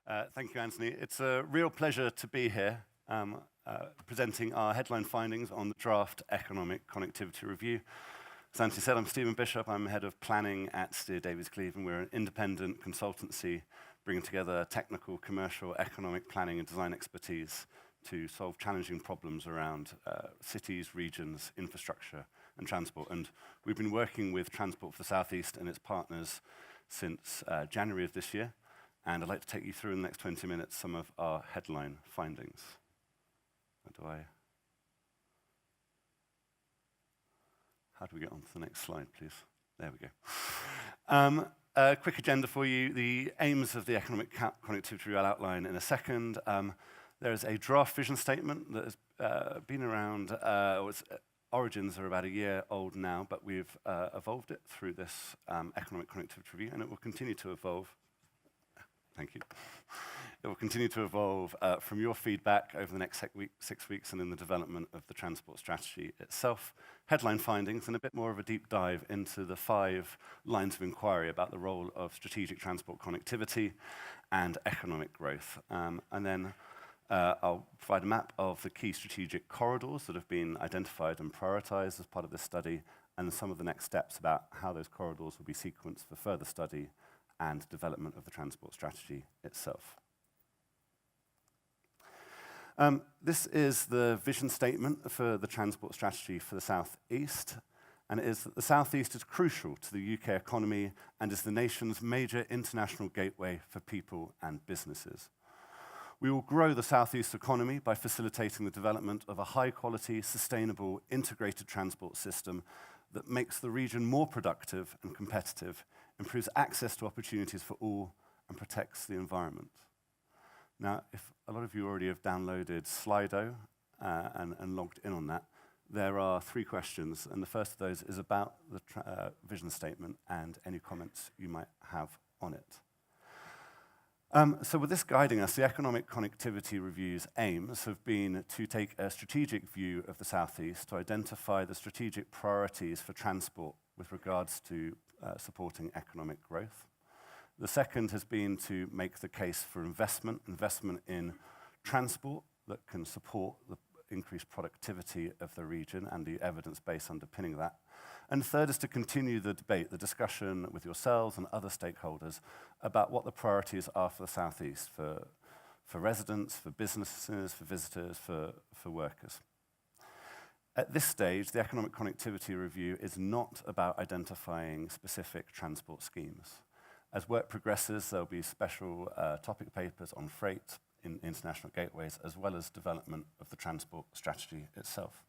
Thank you, Anthony. It's a real pleasure to be here presenting our headline findings on the draft Economic Connectivity Review. As Anthony said, I'm Stephen Bishop. I'm head of planning at Steer Davies Cleave, and we're an independent consultancy bringing together technical, commercial, economic planning and design expertise to solve challenging problems around cities, regions, infrastructure and transport. And we've been working with Transport for the South East and its partners since January of this year. And I'd like to take you through in the next 20 minutes some of our headline findings. How do we get on to the next slide, please? There we go. A quick agenda for you. The aims of the Economic Connectivity Review I'll outline in a second. There is a draft vision statement that has been around, its origins are about a year old now, but we've evolved it through this Economic Connectivity Review, and it will continue to evolve. Thank you. It will continue to evolve from your feedback over the next 6 weeks and in the development of the transport strategy itself. Headline findings and a bit more of a deep dive into the 5 lines of inquiry about the role of strategic transport connectivity and economic growth. And then I'll provide a map of the key strategic corridors that have been identified and prioritized as part of this study, and some of the next steps about how those corridors will be sequenced for further study and development of the transport strategy itself. This is the vision statement for the transport strategy for the South East, and it is that the South East is crucial to the UK economy and is the nation's major international gateway for people and businesses. We will grow the South East economy by facilitating the development of a high-quality, sustainable, integrated transport system that makes the region more productive and competitive, improves access to opportunities for all, and protects the environment. Now, if a lot of you already have downloaded Slido and logged in on that, there are 3 questions, and the first of those is about the vision statement and any comments you might have on it. So with this guiding us, the Economic Connectivity Review's aims have been to take a strategic view of the South East, to identify the strategic priorities for transport with regards to supporting economic growth. The second has been to make the case for investment in transport that can support the increased productivity of the region and the evidence base underpinning that. And third is to continue the debate, the discussion with yourselves and other stakeholders about what the priorities are for the South East, for residents, for businesses, for visitors, for workers. At this stage, the Economic Connectivity Review is not about identifying specific transport schemes. As work progresses, there'll be special topic papers on freight in international gateways, as well as development of the transport strategy itself.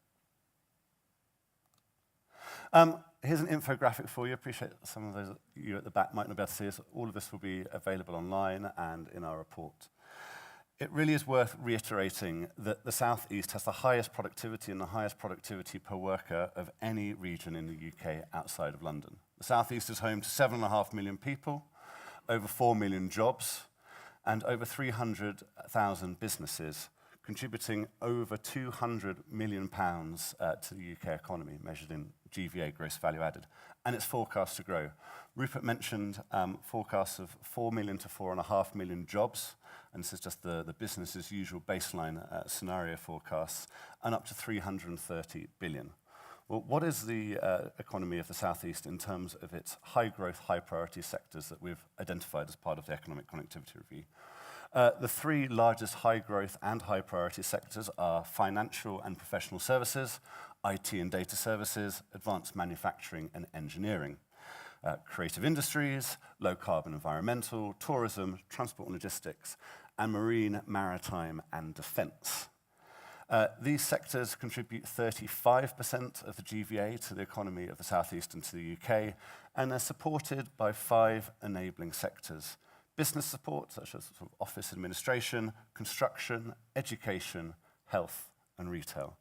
Here's an infographic for you. I appreciate some of those of you at the back might not be able to see this. All of this will be available online and in our report. It really is worth reiterating that the South East has the highest productivity and the highest productivity per worker of any region in the UK outside of London. The South East is home to 7.5 million people, over 4 million jobs, and over 300,000 businesses, contributing over £200 million to the UK economy, measured in GVA, gross value added, and it's forecast to grow. Rupert mentioned forecasts of 4 million to 4.5 million jobs, and this is just the business as usual baseline scenario forecasts, and up to 330 billion. Well, what is the economy of the South East in terms of its high growth, high priority sectors that we've identified as part of the Economic Connectivity Review? The 3 largest high growth and high priority sectors are financial and professional services, IT and data services, advanced manufacturing and engineering, creative industries, low carbon environmental, tourism, transport and logistics, and marine, maritime and defence. These sectors contribute 35% of the GVA to the economy of the South East and to the UK, and they're supported by 5 enabling sectors. Business support, such as sort of office administration, construction, education, health, and retail.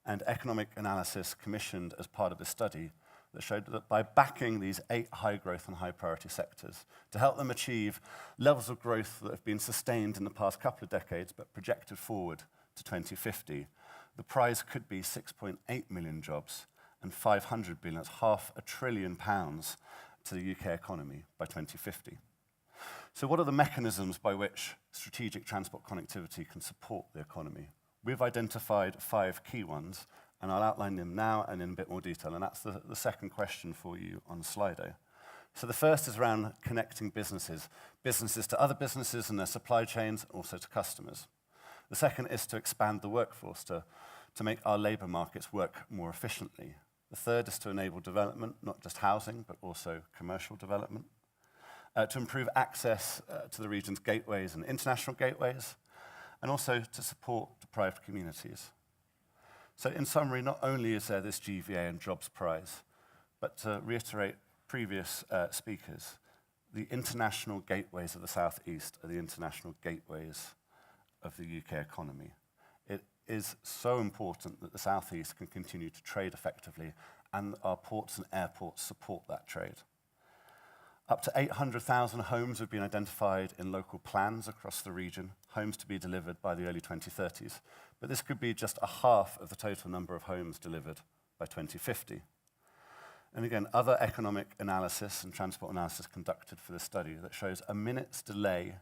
And economic analysis commissioned as part of this study that showed that by backing these 8 high growth and high priority sectors to help them achieve levels of growth that have been sustained in the past couple of decades but projected forward to 2050, the prize could be 6.8 million jobs and 500 billion, that's £500 billion to the UK economy by 2050. So what are the mechanisms by which strategic transport connectivity can support the economy? We've identified 5 key ones, and I'll outline them now and in a bit more detail, and that's the second question for you on Slido. So the first is around connecting businesses to other businesses and their supply chains, also to customers. The second is to expand the workforce, to make our labour markets work more efficiently. The third is to enable development, not just housing, but also commercial development. To improve access to the region's gateways and international gateways, and also to support deprived communities. So in summary, not only is there this GVA and Jobs Prize, but to reiterate previous speakers, the international gateways of the South East are the international gateways of the UK economy. It is so important that the South East can continue to trade effectively, and our ports and airports support that trade. Up to 800,000 homes have been identified in local plans across the region, homes to be delivered by the early 2030s. But this could be just a half of the total number of homes delivered by 2050. And again, other economic analysis and transport analysis conducted for this study that shows a minute's delay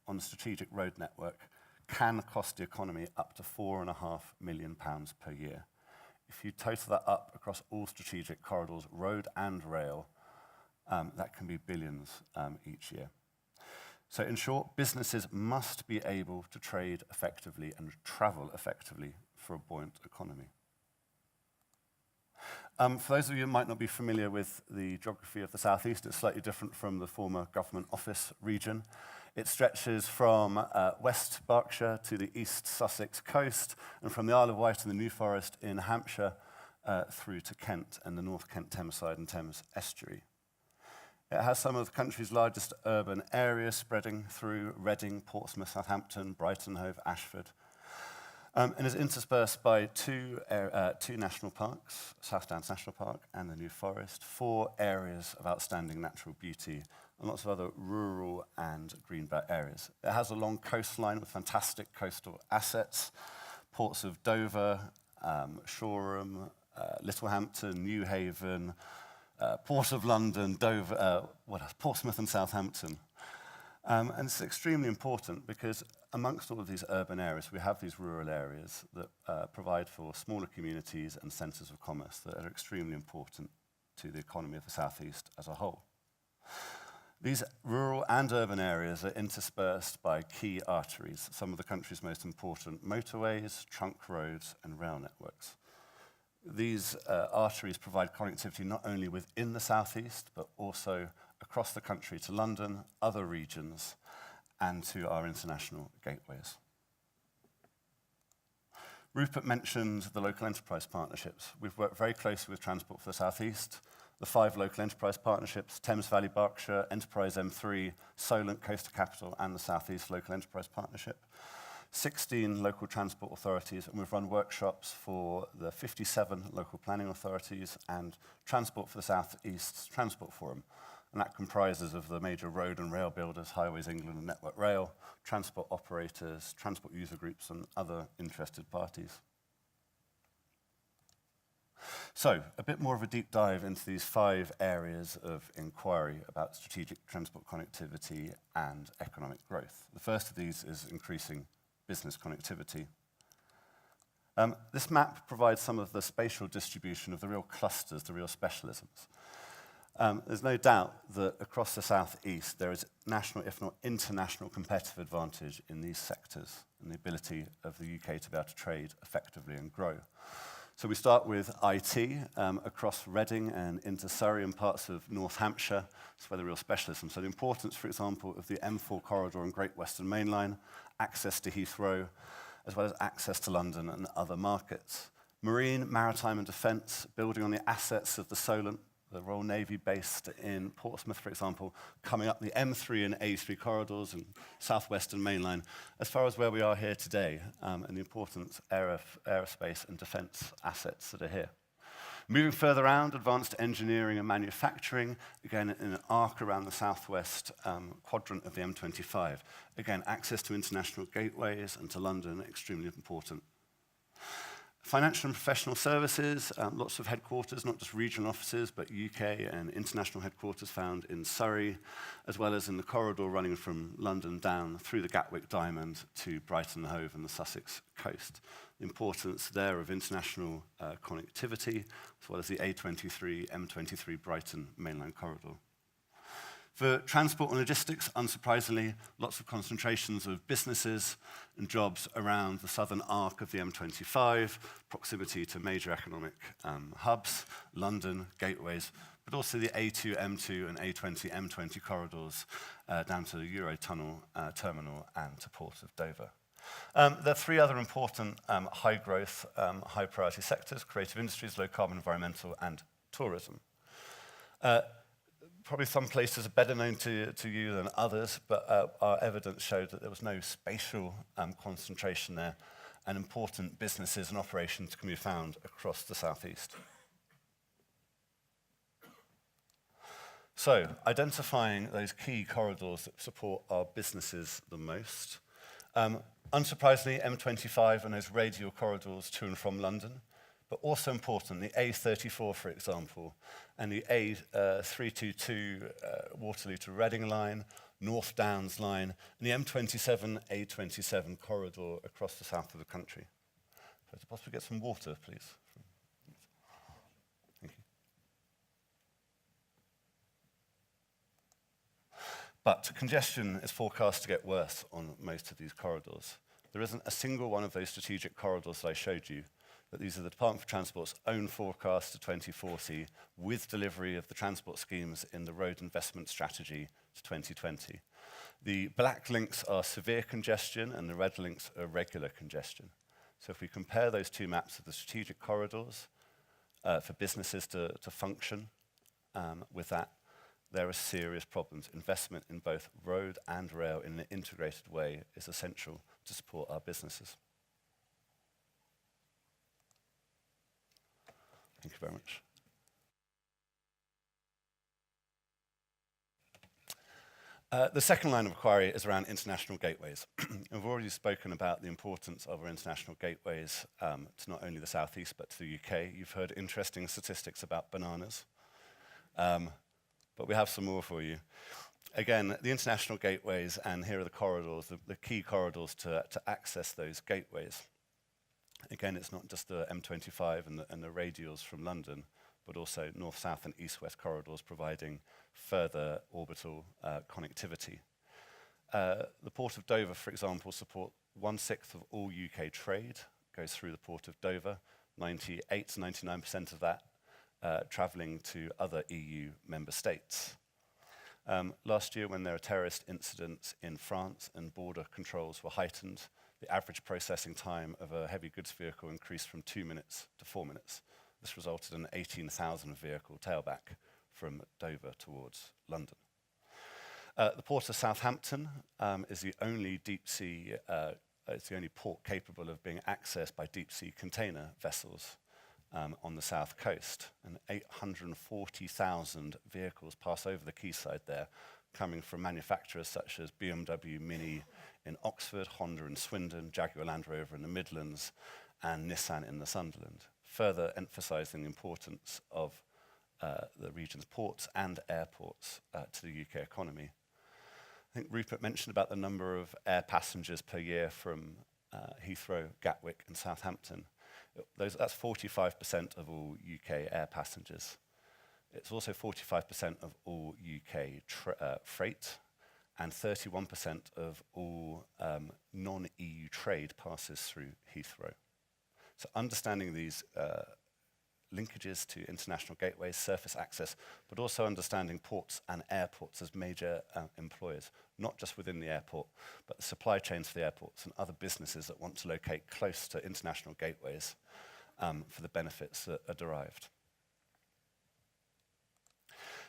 on the strategic road network can cost the economy up to £4.5 million per year. If you total that up across all strategic corridors, road and rail, that can be billions each year. So in short, businesses must be able to trade effectively and travel effectively for a buoyant economy. For those of you who might not be familiar with the geography of the South East, it's slightly different from the former Government Office region. It stretches from West Berkshire to the East Sussex coast, and from the Isle of Wight and the New Forest in Hampshire through to Kent and the North Kent Thameside and Thames estuary. It has some of the country's largest urban areas spreading through Reading, Portsmouth, Southampton, Brighton Hove, Ashford, and is interspersed by two national parks, South Downs National Park and the New Forest, 4 areas of outstanding natural beauty, and lots of other rural and greenbelt areas. It has a long coastline with fantastic coastal assets, ports of Dover, Shoreham, Littlehampton, Newhaven, Port of London, Dover, Portsmouth and Southampton. And it's extremely important because amongst all of these urban areas, we have these rural areas that provide for smaller communities and centres of commerce that are extremely important to the economy of the South East as a whole. These rural and urban areas are interspersed by key arteries, some of the country's most important motorways, trunk roads and rail networks. These arteries provide connectivity not only within the South East, but also across the country to London, other regions, and to our international gateways. Rupert mentioned the local enterprise partnerships. We've worked very closely with Transport for the South East, the 5 local enterprise partnerships, Thames Valley Berkshire, Enterprise M3, Solent Coastal Capital, and the South East Local Enterprise Partnership. 16 local transport authorities, and we've run workshops for the 57 local planning authorities and Transport for the South East Transport Forum. And that comprises of the major road and rail builders, Highways England and Network Rail, transport operators, transport user groups, and other interested parties. So, a bit more of a deep dive into these 5 areas of inquiry about strategic transport connectivity and economic growth. The first of these is increasing business connectivity. This map provides some of the spatial distribution of the real clusters, the real specialisms. There's no doubt that across the South East there is national, if not international, competitive advantage in these sectors and the ability of the UK to be able to trade effectively and grow. So we start with IT across Reading and into Surrey and parts of North Hampshire. That's where the real specialism. So the importance, for example, of the M4 corridor and Great Western Main Line, access to Heathrow, as well as access to London and other markets. Marine, maritime and defence, building on the assets of the Solent, the Royal Navy based in Portsmouth, for example, coming up the M3 and A3 corridors and South Western Main Line, as far as where we are here today, and the important aerospace and defence assets that are here. Moving further around, advanced engineering and manufacturing, again in an arc around the southwest quadrant of the M25. Again, access to international gateways and to London, extremely important. Financial and professional services, lots of headquarters, not just regional offices, but UK and international headquarters found in Surrey, as well as in the corridor running from London down through the Gatwick Diamond to Brighton and Hove and the Sussex coast. The importance there of international connectivity, as well as the A23, M23 Brighton mainline corridor. For transport and logistics, unsurprisingly, lots of concentrations of businesses and jobs around the southern arc of the M25, proximity to major economic hubs, London, gateways, but also the A2, M2 and A20, M20 corridors down to the Eurotunnel terminal and to Port of Dover. There are three other important high-growth, high-priority sectors: creative industries, low-carbon environmental, and tourism. Probably some places are better known to you than others, but our evidence showed that there was no spatial concentration there, and important businesses and operations can be found across the southeast. So, identifying those key corridors that support our businesses the most. Unsurprisingly, M25 and those radial corridors to and from London, but also important, the A34, for example, and the A322 Waterloo to Reading line, North Downs line, and the M27, A27 corridor across the south of the country. Could I possibly get some water, please? Thank you. But congestion is forecast to get worse on most of these corridors. There isn't a single one of those strategic corridors that I showed you, but these are the Department for Transport's own forecast to 2040, with delivery of the transport schemes in the Road Investment Strategy to 2020. The black links are severe congestion, and the red links are regular congestion. So if we compare those two maps of the strategic corridors for businesses to function with that, there are serious problems. Investment in both road and rail in an integrated way is essential to support our businesses. Thank you very much. The second line of inquiry is around international gateways. I've already spoken about the importance of our international gateways to not only the southeast but to the UK. You've heard interesting statistics about bananas, but we have some more for you. Again, the international gateways, and here are the corridors, the key corridors to access those gateways. Again, it's not just the M25 and the radials from London, but also north, south, and east-west corridors providing further orbital connectivity. The Port of Dover, for example, support 1/6 of all UK trade goes through the Port of Dover, 98 to 99% of that travelling to other EU member states. Last year, when there were terrorist incidents in France and border controls were heightened, the average processing time of a heavy goods vehicle increased from 2 minutes to 4 minutes. This resulted in an 18,000 vehicle tailback from Dover towards London. The Port of Southampton is the only deep sea, it's the only port capable of being accessed by deep sea container vessels on the south coast. And 840,000 vehicles pass over the quayside there, coming from manufacturers such as BMW Mini in Oxford, Honda in Swindon, Jaguar Land Rover in the Midlands, and Nissan in the Sunderland, further emphasising the importance of the region's ports and airports to the UK economy. I think Rupert mentioned about the number of air passengers per year from Heathrow, Gatwick, and Southampton. That's 45% of all UK air passengers. It's also 45% of all UK freight, and 31% of all non-EU trade passes through Heathrow. So understanding these linkages to international gateways, surface access, but also understanding ports and airports as major employers, not just within the airport, but the supply chains for the airports and other businesses that want to locate close to international gateways for the benefits that are derived.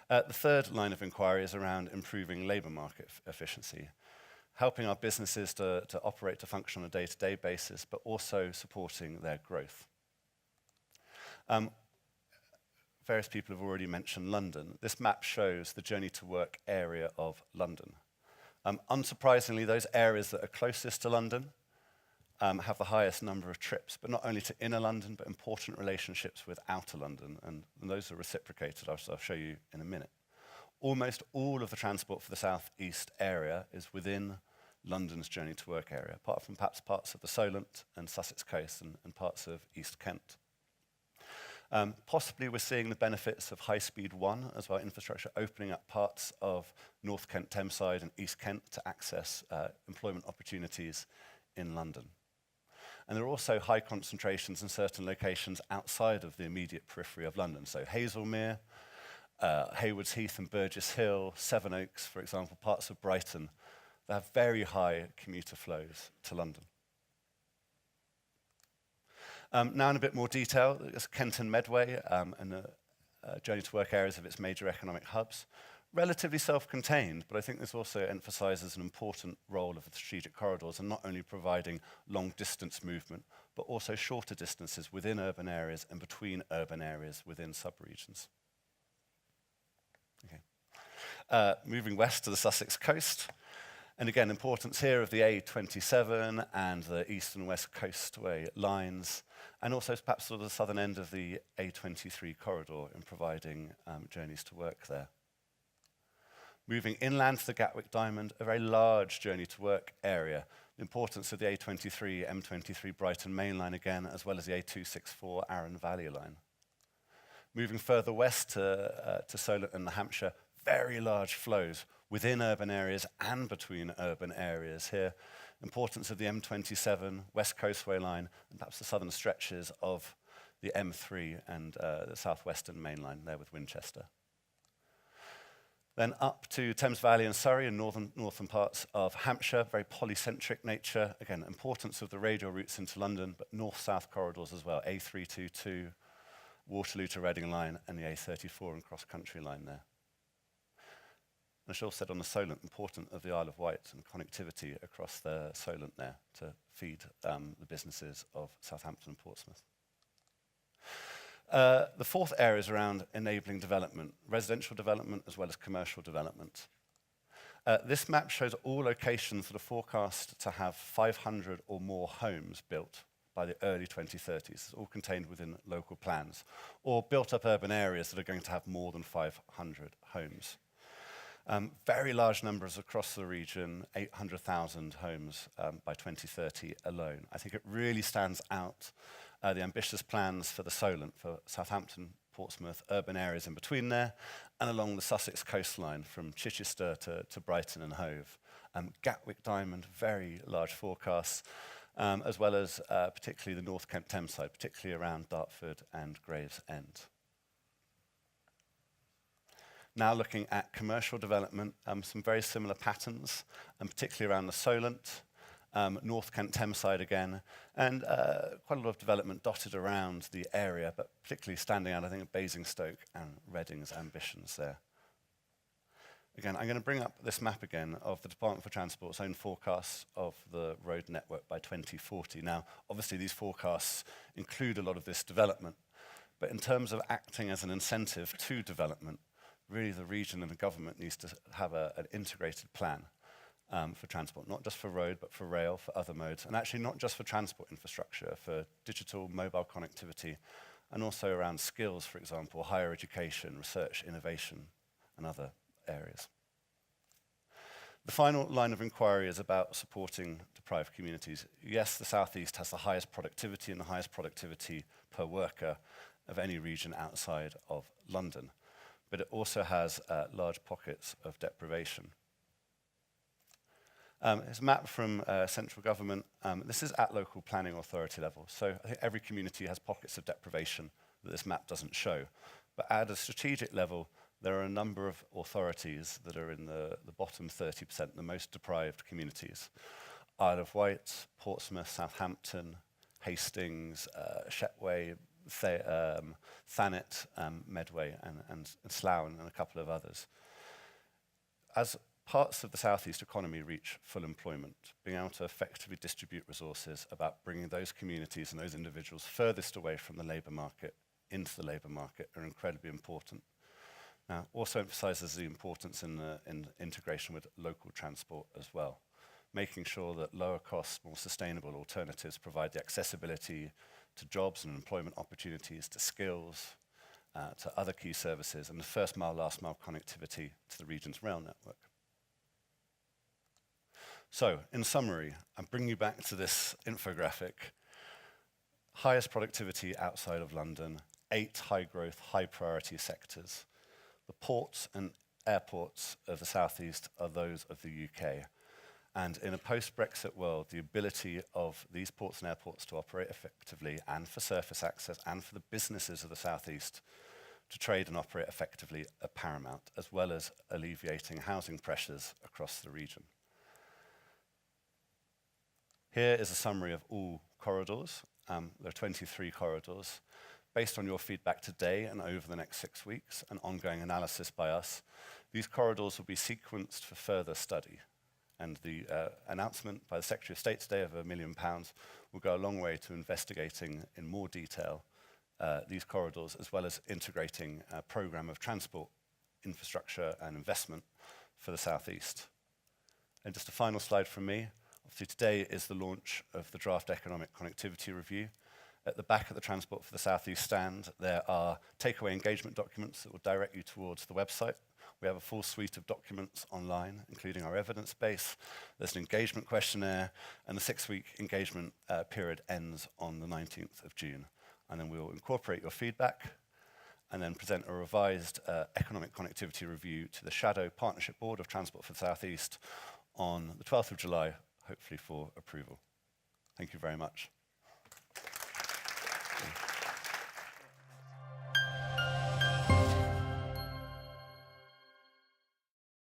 The third line of inquiry is around improving labour market efficiency, helping our businesses to operate, to function on a day-to-day basis, but also supporting their growth. Various people have already mentioned London. This map shows the journey to work area of London. Unsurprisingly, those areas that are closest to London have the highest number of trips, but not only to inner London, but important relationships with outer London, and those are reciprocated, as I'll show you in a minute. Almost all of the transport for the South East area is within London's journey to work area, apart from perhaps parts of the Solent and Sussex coast and parts of East Kent. Possibly we're seeing the benefits of High Speed 1 as well, infrastructure opening up parts of North Kent, Thameside and East Kent to access employment opportunities in London. And there are also high concentrations in certain locations outside of the immediate periphery of London. So Hazelmere, Haywards Heath and Burgess Hill, Sevenoaks, for example, parts of Brighton, they have very high commuter flows to London. Now in a bit more detail, there's Kent and Medway and the journey to work areas of its major economic hubs. Relatively self-contained, but I think this also emphasises an important role of the strategic corridors and not only providing long-distance movement, but also shorter distances within urban areas and between urban areas within sub-regions. Okay. Moving west to the Sussex coast. And again, importance here of the A27 and the east and west coastway lines, and also perhaps sort of the southern end of the A23 corridor in providing journeys to work there. Moving inland to the Gatwick Diamond, a very large journey to work area. The importance of the A23, M23 Brighton Main Line again, as well as the A264 Arun Valley Line. Moving further west to Solent and Hampshire, very large flows within urban areas and between urban areas here. Importance of the M27 West Coastway Line and perhaps the southern stretches of the M3 and the southwestern main line there with Winchester. Then up to Thames Valley and Surrey and northern parts of Hampshire, very polycentric nature. Again, importance of the radial routes into London, but north-south corridors as well, A322, Waterloo to Reading line, and the A34 and cross-country line there. And I should also said on the Solent, important of the Isle of Wight and connectivity across the Solent there to feed the businesses of Southampton and Portsmouth. The fourth area is around enabling development, residential development as well as commercial development. This map shows all locations that are forecast to have 500 or more homes built by the early 2030s. It's all contained within local plans, or built up urban areas that are going to have more than 500 homes. Very large numbers across the region, 800,000 homes by 2030 alone. I think it really stands out the ambitious plans for the Solent, for Southampton, Portsmouth, urban areas in between there, and along the Sussex coastline from Chichester to Brighton and Hove. Gatwick Diamond, very large forecasts, as well as particularly the North Kent Thameside, particularly around Dartford and Gravesend. Now looking at commercial development, some very similar patterns, particularly around the Solent, North Kent Thameside again, and quite a lot of development dotted around the area, but particularly standing out, I think, Basingstoke and Reading's ambitions there. Again, I'm going to bring up this map again of the Department for Transport's own forecasts of the road network by 2040. Now, obviously, these forecasts include a lot of this development, but in terms of acting as an incentive to development, really the region and the government needs to have an integrated plan for transport, not just for road, but for rail, for other modes, and actually not just for transport infrastructure, for digital mobile connectivity, and also around skills, for example, higher education, research, innovation, and other areas. The final line of inquiry is about supporting deprived communities. Yes, the South East has the highest productivity and the highest productivity per worker of any region outside of London, but it also has large pockets of deprivation. It's a map from central government. This is at local planning authority level. So I think every community has pockets of deprivation that this map doesn't show. But at a strategic level, there are a number of authorities that are in the bottom 30%, the most deprived communities. Isle of Wight, Portsmouth, Southampton, Hastings, Shetway, Thanet, Medway, and Slough, and a couple of others. As parts of the southeast economy reach full employment, being able to effectively distribute resources about bringing those communities and those individuals furthest away from the labour market into the labour market are incredibly important. Now, also emphasises the importance in integration with local transport as well. making sure that lower cost, more sustainable alternatives provide the accessibility to jobs and employment opportunities, to skills, to other key services, and the first mile, last mile connectivity to the region's rail network. So, in summary, I'm bringing you back to this infographic. Highest productivity outside of London, 8 high growth, high priority sectors. The ports and airports of the Southeast are those of the UK. And in a post-Brexit world, the ability of these ports and airports to operate effectively, and for surface access, and for the businesses of the Southeast to trade and operate effectively are paramount, as well as alleviating housing pressures across the region. Here is a summary of all corridors. There are 23 corridors. Based on your feedback today and over the next 6 weeks, and ongoing analysis by us, these corridors will be sequenced for further study. And the announcement by the Secretary of State today of £1 million will go a long way to investigating in more detail these corridors, as well as integrating a programme of transport infrastructure and investment for the Southeast. And just a final slide from me. Obviously, today is the launch of the draft economic connectivity review. At the back of the Transport for the Southeast stand, there are takeaway engagement documents that will direct you towards the website. We have a full suite of documents online, including our evidence base. There's an engagement questionnaire, and the 6-week engagement period ends on the 19th of June. And then we'll incorporate your feedback and then present a revised economic connectivity review to the Shadow Partnership Board of Transport for the Southeast on the 12th of July, hopefully for approval. Thank you very much.